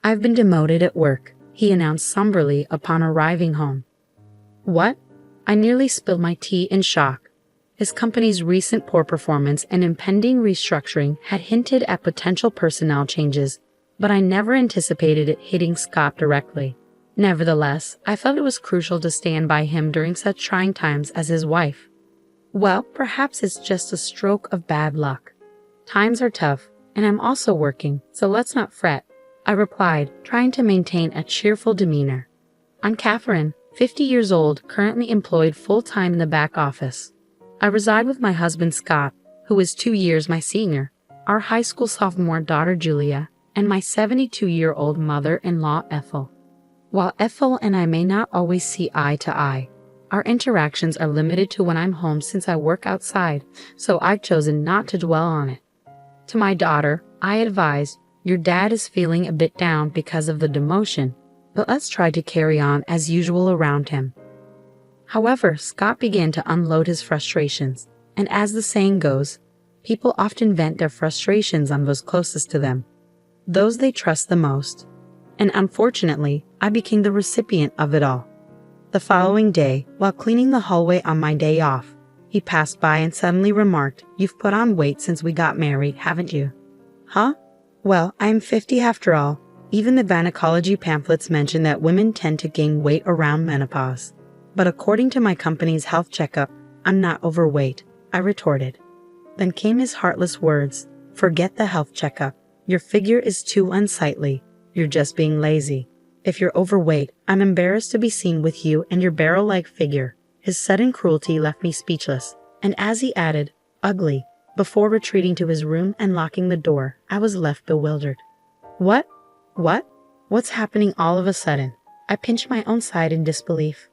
"I've been demoted at work," he announced somberly upon arriving home. "What?" I nearly spilled my tea in shock. His company's recent poor performance and impending restructuring had hinted at potential personnel changes, but I never anticipated it hitting Scott directly. Nevertheless, I felt it was crucial to stand by him during such trying times as his wife. "Well, perhaps it's just a stroke of bad luck. Times are tough, and I'm also working, so let's not fret," I replied, trying to maintain a cheerful demeanor. "I'm Catherine, 50 years old, currently employed full-time in the back office. I reside with my husband Scott, who is 2 years my senior, our high school sophomore daughter Julia, and my 72-year-old mother-in-law Ethel. While Ethel and I may not always see eye to eye, our interactions are limited to when I'm home since I work outside, so I've chosen not to dwell on it. To my daughter, I advise, your dad is feeling a bit down because of the demotion, but let's try to carry on as usual around him." However, Scott began to unload his frustrations, and as the saying goes, people often vent their frustrations on those closest to them, those they trust the most. And unfortunately, I became the recipient of it all. The following day, while cleaning the hallway on my day off, he passed by and suddenly remarked, "You've put on weight since we got married, haven't you?" "Huh? Well, I'm 50 after all. Even the gynecology pamphlets mention that women tend to gain weight around menopause. But according to my company's health checkup, I'm not overweight," I retorted. Then came his heartless words, "Forget the health checkup. Your figure is too unsightly. You're just being lazy. If you're overweight, I'm embarrassed to be seen with you and your barrel-like figure." His sudden cruelty left me speechless, and as he added, "ugly," before retreating to his room and locking the door, I was left bewildered. What? What's happening all of a sudden? I pinched my own side in disbelief.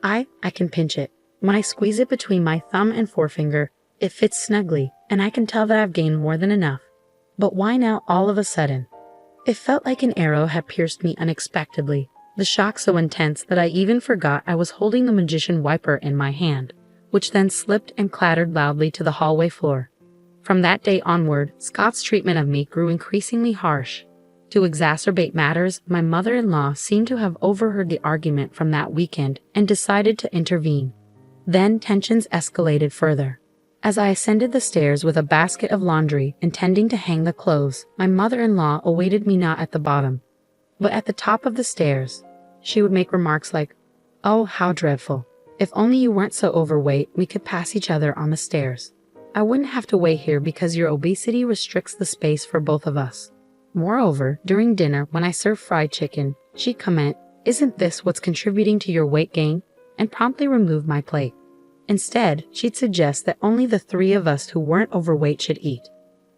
I can pinch it. When I squeeze it between my thumb and forefinger, it fits snugly, and I can tell that I've gained more than enough. But why now all of a sudden? It felt like an arrow had pierced me unexpectedly, the shock so intense that I even forgot I was holding the magician wiper in my hand, which then slipped and clattered loudly to the hallway floor. From that day onward, Scott's treatment of me grew increasingly harsh. To exacerbate matters, my mother-in-law seemed to have overheard the argument from that weekend and decided to intervene. Then tensions escalated further. As I ascended the stairs with a basket of laundry intending to hang the clothes, my mother-in-law awaited me not at the bottom, but at the top of the stairs. She would make remarks like, "Oh, how dreadful. If only you weren't so overweight, we could pass each other on the stairs. I wouldn't have to wait here because your obesity restricts the space for both of us." Moreover, during dinner, when I served fried chicken, she'd comment, "Isn't this what's contributing to your weight gain?" and promptly remove my plate. Instead, she'd suggest that only the 3 of us who weren't overweight should eat.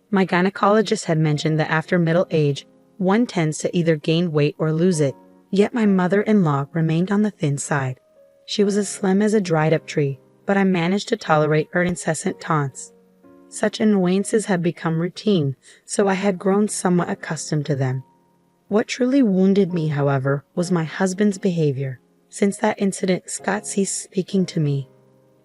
My gynecologist had mentioned that after middle age, one tends to either gain weight or lose it, yet my mother-in-law remained on the thin side. She was as slim as a dried-up tree, but I managed to tolerate her incessant taunts. Such annoyances had become routine, so I had grown somewhat accustomed to them. What truly wounded me, however, was my husband's behavior. Since that incident, Scott ceased speaking to me.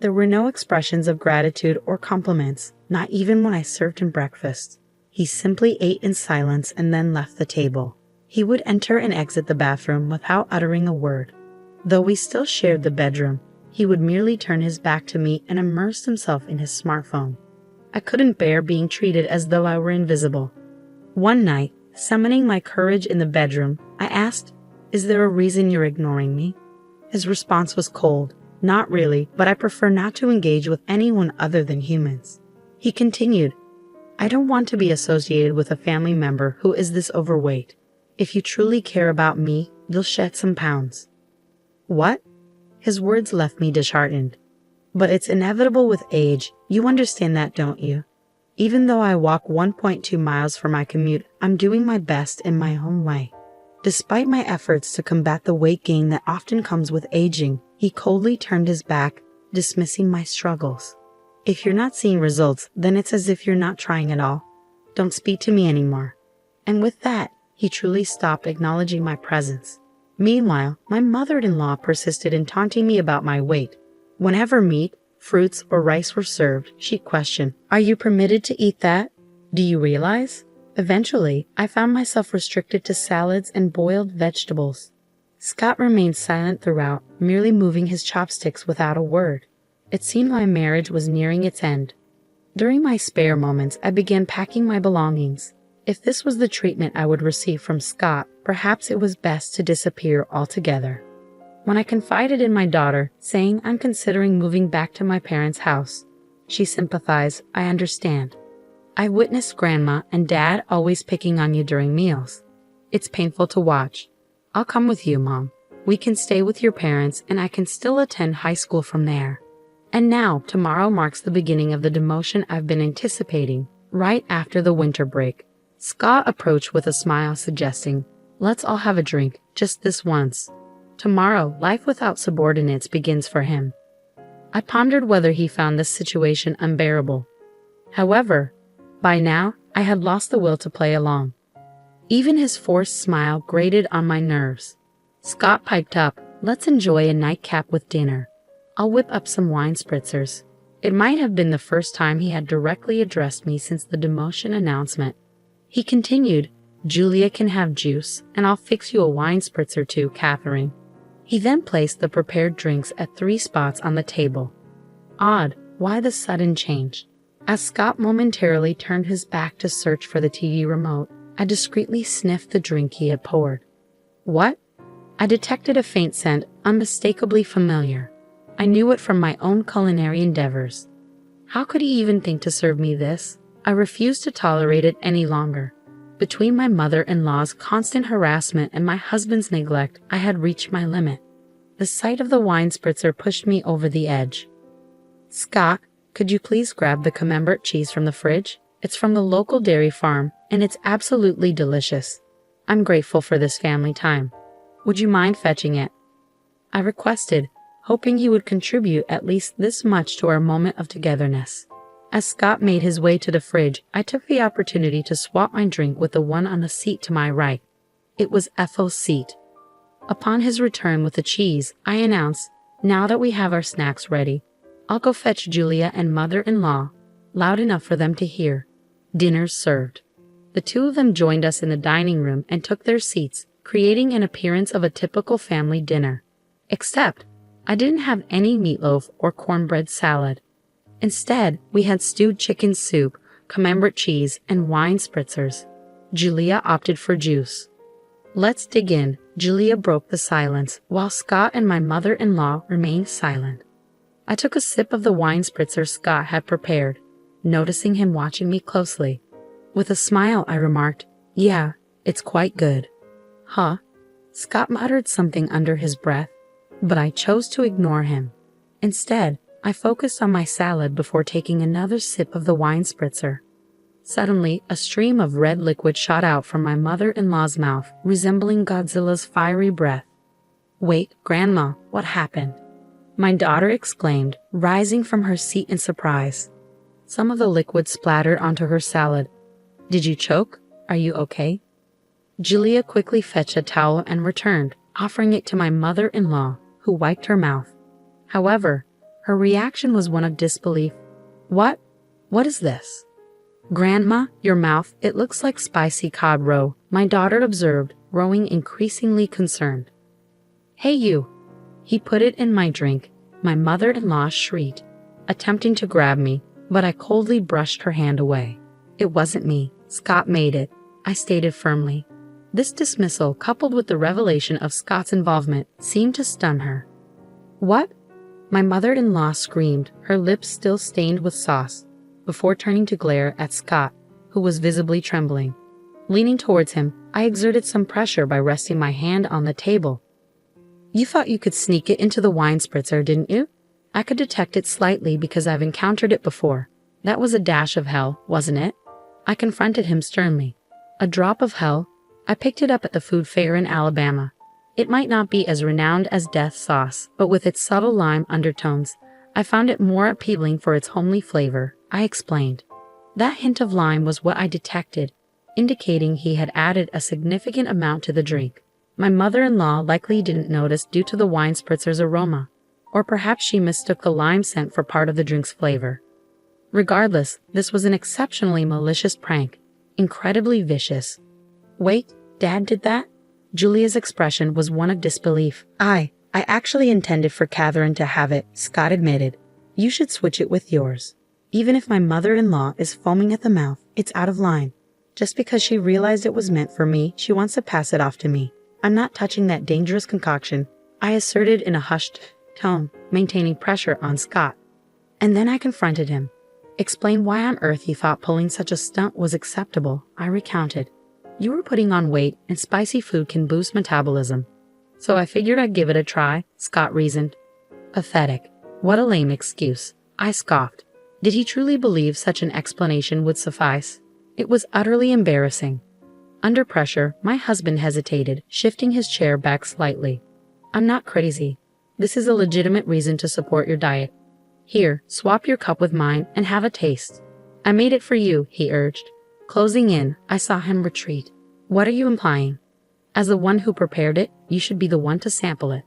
There were no expressions of gratitude or compliments, not even when I served him breakfast. He simply ate in silence and then left the table. He would enter and exit the bathroom without uttering a word. Though we still shared the bedroom, he would merely turn his back to me and immerse himself in his smartphone. I couldn't bear being treated as though I were invisible. One night, summoning my courage in the bedroom, I asked, "Is there a reason you're ignoring me?" His response was cold. "Not really, but I prefer not to engage with anyone other than humans." He continued, "I don't want to be associated with a family member who is this overweight. If you truly care about me, you'll shed some pounds." What? His words left me disheartened. But it's inevitable with age. You understand that, don't you? Even though I walk 1.2 miles for my commute, I'm doing my best in my own way. Despite my efforts to combat the weight gain that often comes with aging, he coldly turned his back, dismissing my struggles. "If you're not seeing results, then it's as if you're not trying at all. Don't speak to me anymore." And with that, he truly stopped acknowledging my presence. Meanwhile, my mother-in-law persisted in taunting me about my weight. Whenever meat, fruits, or rice were served, she'd question, "Are you permitted to eat that? Do you realize?" Eventually, I found myself restricted to salads and boiled vegetables. Scott remained silent throughout, merely moving his chopsticks without a word. It seemed my marriage was nearing its end. During my spare moments, I began packing my belongings. If this was the treatment I would receive from Scott, perhaps it was best to disappear altogether. When I confided in my daughter, saying I'm considering moving back to my parents' house, she sympathized. I understand. I witnessed Grandma and Dad always picking on you during meals. It's painful to watch. I'll come with you, Mom. We can stay with your parents and I can still attend high school from there. And now, tomorrow marks the beginning of the demotion I've been anticipating, right after the winter break. Scott approached with a smile, suggesting, let's all have a drink, just this once. Tomorrow, life without subordinates begins for him. I pondered whether he found this situation unbearable. However, by now, I had lost the will to play along. Even his forced smile grated on my nerves. Scott piped up, let's enjoy a nightcap with dinner. I'll whip up some wine spritzers. It might have been the first time he had directly addressed me since the demotion announcement. He continued, Julia can have juice, and I'll fix you a wine spritzer too, Catherine. He then placed the prepared drinks at 3 spots on the table. Odd, why the sudden change? As Scott momentarily turned his back to search for the TV remote, I discreetly sniffed the drink he had poured. What? I detected a faint scent, unmistakably familiar. I knew it from my own culinary endeavors. How could he even think to serve me this? I refused to tolerate it any longer. Between my mother-in-law's constant harassment and my husband's neglect, I had reached my limit. The sight of the wine spritzer pushed me over the edge. Scott, could you please grab the Camembert cheese from the fridge? It's from the local dairy farm, and it's absolutely delicious. I'm grateful for this family time. Would you mind fetching it? I requested, hoping he would contribute at least this much to our moment of togetherness. As Scott made his way to the fridge, I took the opportunity to swap my drink with the one on the seat to my right. It was Ethel's seat. Upon his return with the cheese, I announced, now that we have our snacks ready, I'll go fetch Julia and mother-in-law, loud enough for them to hear. Dinner's served. The two of them joined us in the dining room and took their seats, creating an appearance of a typical family dinner. Except, I didn't have any meatloaf or cornbread salad. Instead, we had stewed chicken soup, Camembert cheese, and wine spritzers. Julia opted for juice. Let's dig in. Julia broke the silence, while Scott and my mother-in-law remained silent. I took a sip of the wine spritzer Scott had prepared, noticing him watching me closely. With a smile, I remarked, yeah, it's quite good. Huh? Scott muttered something under his breath, but I chose to ignore him. Instead, I focused on my salad before taking another sip of the wine spritzer. Suddenly, a stream of red liquid shot out from my mother-in-law's mouth, resembling Godzilla's fiery breath. Wait, Grandma, what happened? My daughter exclaimed, rising from her seat in surprise. Some of the liquid splattered onto her salad. Did you choke? Are you okay? Julia quickly fetched a towel and returned, offering it to my mother-in-law, who wiped her mouth. However, her reaction was one of disbelief. What? What is this? Grandma, your mouth, it looks like spicy cod roe, my daughter observed, growing increasingly concerned. Hey you! He put it in my drink. My mother-in-law shrieked, attempting to grab me, but I coldly brushed her hand away. It wasn't me. Scott made it, I stated firmly. This dismissal, coupled with the revelation of Scott's involvement, seemed to stun her. What? My mother-in-law screamed, her lips still stained with sauce, before turning to glare at Scott, who was visibly trembling. Leaning towards him, I exerted some pressure by resting my hand on the table. You thought you could sneak it into the wine spritzer, didn't you? I could detect it slightly because I've encountered it before. That was a dash of hell, wasn't it? I confronted him sternly. A drop of hell? I picked it up at the food fair in Alabama. It might not be as renowned as death sauce, but with its subtle lime undertones, I found it more appealing for its homely flavor, I explained. That hint of lime was what I detected, indicating he had added a significant amount to the drink. My mother-in-law likely didn't notice due to the wine spritzer's aroma, or perhaps she mistook the lime scent for part of the drink's flavor. Regardless, this was an exceptionally malicious prank, incredibly vicious. Wait, Dad did that? Julia's expression was one of disbelief. I actually intended for Catherine to have it, Scott admitted. You should switch it with yours. Even if my mother-in-law is foaming at the mouth, it's out of line. Just because she realized it was meant for me, she wants to pass it off to me. I'm not touching that dangerous concoction, I asserted in a hushed tone, maintaining pressure on Scott. And then I confronted him. Explain why on earth you thought pulling such a stunt was acceptable, I recounted. You were putting on weight, and spicy food can boost metabolism. So I figured I'd give it a try, Scott reasoned. Pathetic. What a lame excuse, I scoffed. Did he truly believe such an explanation would suffice? It was utterly embarrassing. Under pressure, my husband hesitated, shifting his chair back slightly. I'm not crazy. This is a legitimate reason to support your diet. Here, swap your cup with mine and have a taste. I made it for you, he urged. Closing in, I saw him retreat. What are you implying? As the one who prepared it, you should be the one to sample it.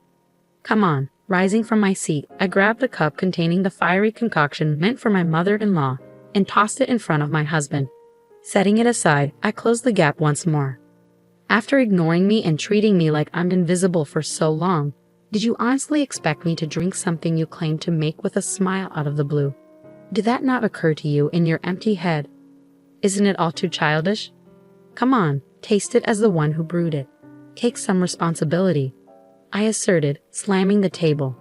Come on. Rising from my seat, I grabbed the cup containing the fiery concoction meant for my mother-in-law and tossed it in front of my husband. Setting it aside, I closed the gap once more. After ignoring me and treating me like I'm invisible for so long, did you honestly expect me to drink something you claimed to make with a smile out of the blue? Did that not occur to you in your empty head? Isn't it all too childish? Come on, taste it as the one who brewed it. Take some responsibility, I asserted, slamming the table.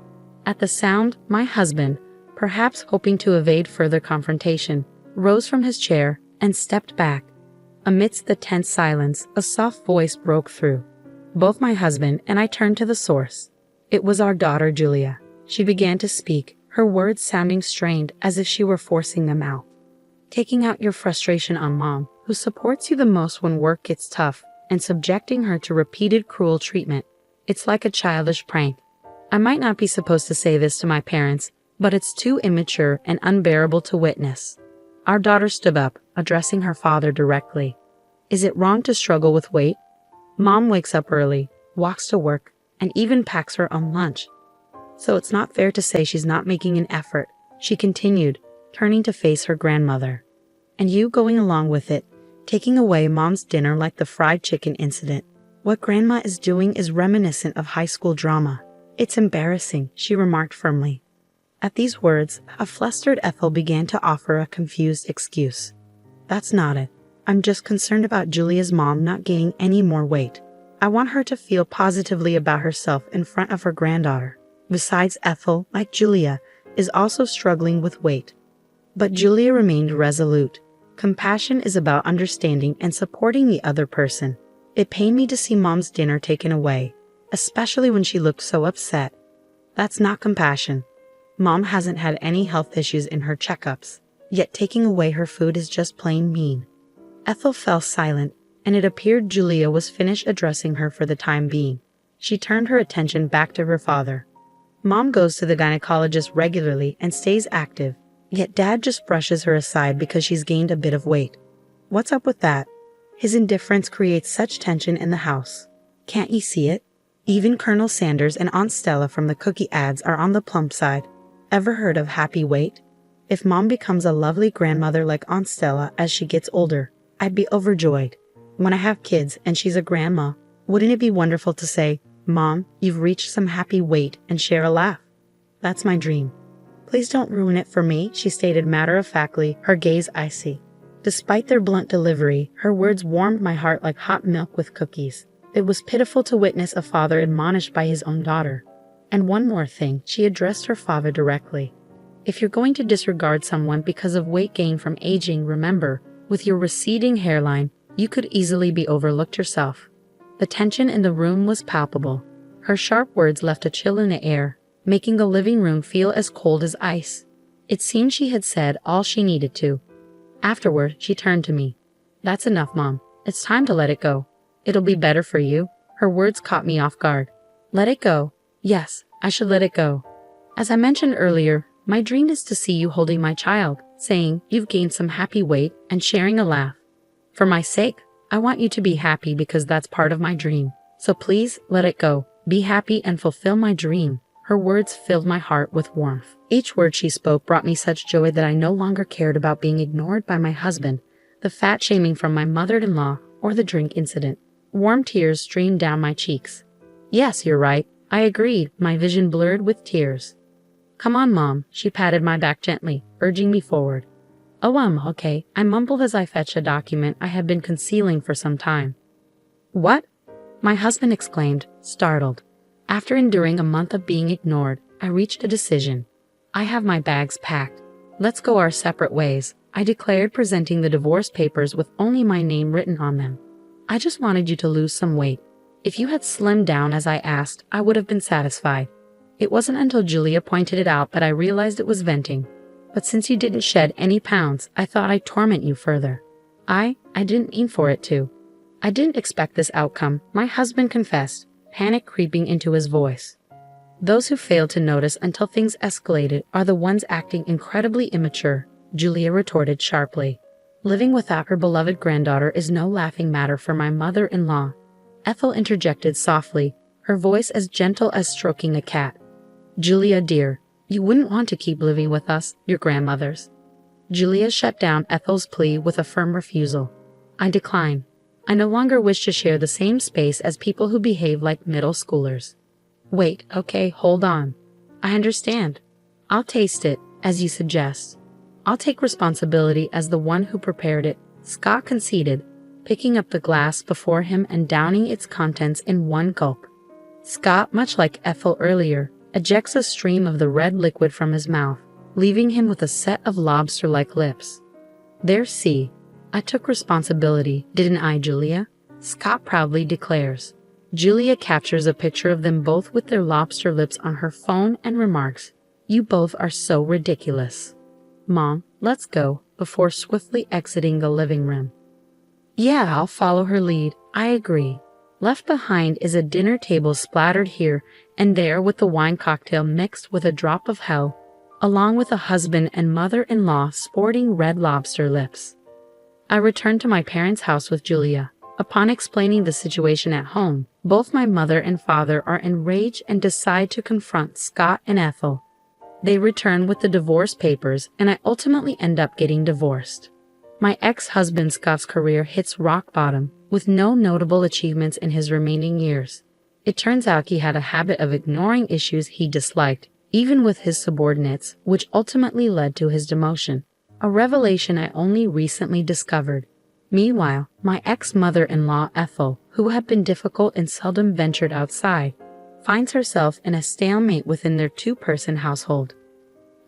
At the sound, my husband, perhaps hoping to evade further confrontation, rose from his chair and stepped back. Amidst the tense silence, a soft voice broke through. Both my husband and I turned to the source. It was our daughter, Julia. She began to speak, her words sounding strained as if she were forcing them out. Taking out your frustration on Mom, who supports you the most when work gets tough, and subjecting her to repeated cruel treatment. It's like a childish prank. I might not be supposed to say this to my parents, but it's too immature and unbearable to witness. Our daughter stood up, addressing her father directly. Is it wrong to struggle with weight? Mom wakes up early, walks to work, and even packs her own lunch. So it's not fair to say she's not making an effort, she continued, turning to face her grandmother. And you going along with it, taking away Mom's dinner like the fried chicken incident. What Grandma is doing is reminiscent of high school drama. It's embarrassing, she remarked firmly. At these words, a flustered Ethel began to offer a confused excuse. That's not it. I'm just concerned about Julia's mom not gaining any more weight. I want her to feel positively about herself in front of her granddaughter. Besides, Ethel, like Julia, is also struggling with weight. But Julia remained resolute. Compassion is about understanding and supporting the other person. It pained me to see Mom's dinner taken away, especially when she looked so upset. That's not compassion. Mom hasn't had any health issues in her checkups, yet taking away her food is just plain mean. Ethel fell silent, and it appeared Julia was finished addressing her for the time being. She turned her attention back to her father. Mom goes to the gynecologist regularly and stays active, yet Dad just brushes her aside because she's gained a bit of weight. What's up with that? His indifference creates such tension in the house. Can't you see it? Even Colonel Sanders and Aunt Stella from the cookie ads are on the plump side. Ever heard of happy weight? If Mom becomes a lovely grandmother like Aunt Stella as she gets older, I'd be overjoyed. When I have kids and she's a grandma, wouldn't it be wonderful to say, Mom, you've reached some happy weight, and share a laugh? That's my dream. Please don't ruin it for me, she stated matter-of-factly, her gaze icy. Despite their blunt delivery, her words warmed my heart like hot milk with cookies. It was pitiful to witness a father admonished by his own daughter. And one more thing, she addressed her father directly. If you're going to disregard someone because of weight gain from aging, remember, with your receding hairline, you could easily be overlooked yourself. The tension in the room was palpable. Her sharp words left a chill in the air, making the living room feel as cold as ice. It seemed she had said all she needed to. Afterward, she turned to me. That's enough, Mom. It's time to let it go. It'll be better for you. Her words caught me off guard. Let it go. Yes, I should let it go. As I mentioned earlier, my dream is to see you holding my child, saying you've gained some happy weight and sharing a laugh. For my sake, I want you to be happy because that's part of my dream. So please, let it go. Be happy and fulfill my dream. Her words filled my heart with warmth. Each word she spoke brought me such joy that I no longer cared about being ignored by my husband. the fat shaming from my mother-in-law, or the drink incident. Warm tears streamed down my cheeks. Yes, you're right, I agreed, my vision blurred with tears. Come on, Mom, she patted my back gently, urging me forward. Oh, okay, I mumbled as I fetched a document I had been concealing for some time. What? My husband exclaimed, startled. After enduring a month of being ignored, I reached a decision. I have my bags packed. Let's go our separate ways, I declared, presenting the divorce papers with only my name written on them. I just wanted you to lose some weight. If you had slimmed down as I asked, I would have been satisfied. It wasn't until Julia pointed it out that I realized it was venting. But since you didn't shed any pounds, I thought I'd torment you further. I didn't mean for it to. I didn't expect this outcome, my husband confessed, panic creeping into his voice. Those who fail to notice until things escalated are the ones acting incredibly immature, Julia retorted sharply. Living without her beloved granddaughter is no laughing matter for my mother-in-law. Ethel interjected softly, her voice as gentle as stroking a cat. Julia, dear, you wouldn't want to keep living with us, your grandmothers. Julia shut down Ethel's plea with a firm refusal. I decline. I no longer wish to share the same space as people who behave like middle schoolers. Wait, okay, hold on. I understand. I'll taste it, as you suggest. I'll take responsibility as the one who prepared it, Scott conceded, picking up the glass before him and downing its contents in one gulp. Scott, much like Ethel earlier, ejects a stream of the red liquid from his mouth, leaving him with a set of lobster-like lips. There, see. I took responsibility, didn't I, Julia? Scott proudly declares. Julia captures a picture of them both with their lobster lips on her phone and remarks, "You both are so ridiculous. Mom, let's go," before swiftly exiting the living room. Yeah, I'll follow her lead, I agree. Left behind is a dinner table splattered here and there with the wine cocktail mixed with a drop of hell, along with a husband and mother-in-law sporting red lobster lips. I returned to my parents' house with Julia. Upon explaining the situation at home, both my mother and father are enraged and decide to confront Scott and Ethel. They return with the divorce papers, and I ultimately end up getting divorced. My ex-husband Scott's career hits rock bottom, with no notable achievements in his remaining years. It turns out he had a habit of ignoring issues he disliked, even with his subordinates, which ultimately led to his demotion. A revelation I only recently discovered. Meanwhile, my ex-mother-in-law Ethel, who had been difficult and seldom ventured outside, finds herself in a stalemate within their two-person household.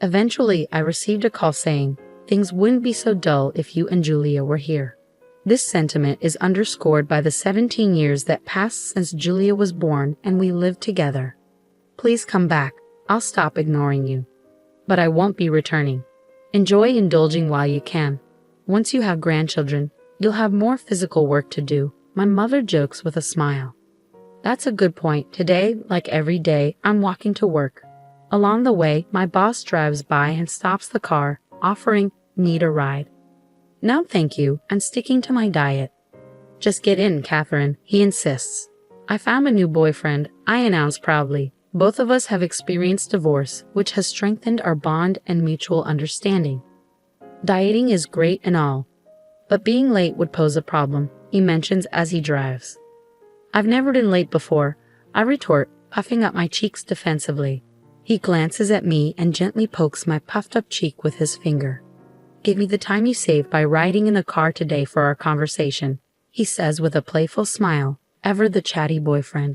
Eventually, I received a call saying, "Things wouldn't be so dull if you and Julia were here." This sentiment is underscored by the 17 years that passed since Julia was born and we lived together. Please come back. I'll stop ignoring you. But I won't be returning. Enjoy indulging while you can. Once you have grandchildren, you'll have more physical work to do, my mother jokes with a smile. That's a good point. Today, like every day, I'm walking to work. Along the way, my boss drives by and stops the car, offering, "Need a ride?" "No, thank you. I'm sticking to my diet." "Just get in, Catherine," he insists. "I found a new boyfriend," I announce proudly. Both of us have experienced divorce, which has strengthened our bond and mutual understanding. Dieting is great and all, but being late would pose a problem, he mentions as he drives. "I've never been late before," I retort, puffing up my cheeks defensively. He glances at me and gently pokes my puffed-up cheek with his finger. "Give me the time you saved by riding in the car today for our conversation," he says with a playful smile, ever the chatty boyfriend.